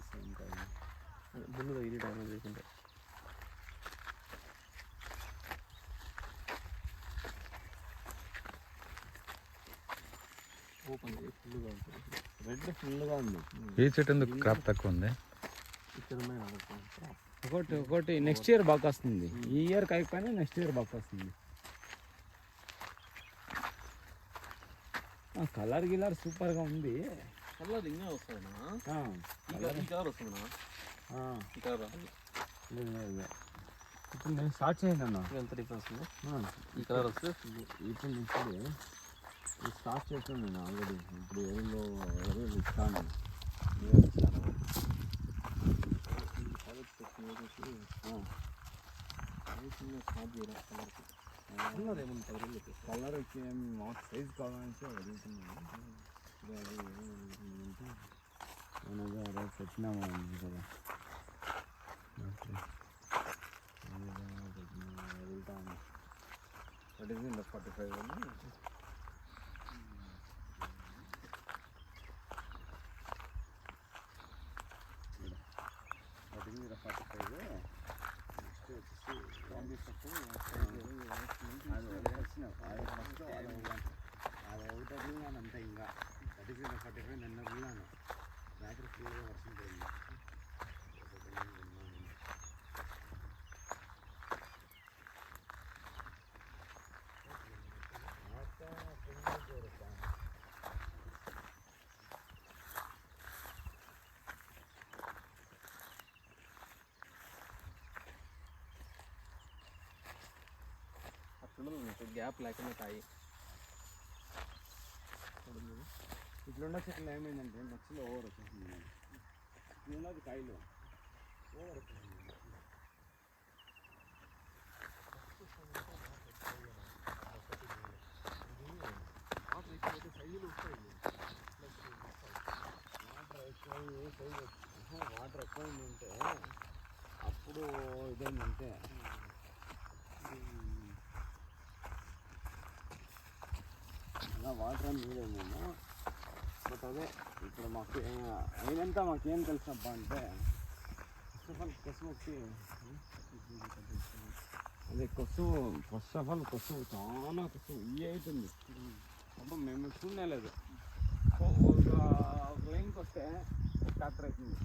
వస్తాయి ఇంకా ముందు ఇది డ్యామేజ్ లేకుండా. ఓపెన్ ఫుల్గా ఉంటుంది, రెడ్ ఫుల్గా ఉంది. ఈ చెట్టు ఎందుకు క్రాప్ తక్కువ ఉంది? ఇక్కడ ఉన్నాయి ఒకటి నెక్స్ట్ ఇయర్ బాగా వస్తుంది. ఈ ఇయర్ కాకపోయినా నెక్స్ట్ ఇయర్ బాగా వస్తుంది. కలర్ గిలర్ సూపర్గా ఉంది. కలర్ ఇంకా వస్తుందా? ఈ కలర్ వస్తుందా? ఈ కలర్ ఇప్పుడు నేను స్టార్ట్ చేయండి అన్న. ఎంత డిఫరెన్స్ ఉంది? ఈ కలర్ వస్తే ఇప్పుడు స్టార్ట్ చేస్తాను నేను ఆల్రెడీ. ఇప్పుడు ఎవరిలో ఇస్తాను కలర్ మాకు సైజ్ కావాలంటే అడుగుతున్నాను. అదే పెట్టినాము కదా, వెళ్తాను. 45 అది అవుతుంది అని అంతా. ఇంకా 45 నిన్న ఉన్నాను. రాత్రి ఫుల్గా వర్షం పోయింది. గ్యాప్ లేకుండా కాయి ఇట్లుండే చెట్లు ఏమైందంటే మధ్యలో ఓవర్ వచ్చేసింది. ఇట్లున్నది కాయలు ఓవర్ వచ్చేసింది. వాటర్ ఎక్కువైందంటే అప్పుడు ఇదేంటంటే వాటర్ అని మీరేమో. బట్ అదే ఇప్పుడు మాకు అయినంతా మాకేం తెలుసబ్బా అంటే ఫస్ట్ ఆఫ్ ఆల్ కొసు వచ్చి అదే కొసు ఫస్ట్ ఆఫ్ ఆల్ కొసు చాలా కొసు ఇవి అవుతుంది. అబ్బా మేము చూడలేదు. ఒక లైన్కి వస్తే ఒక ట్రాక్టర్ అవుతుంది.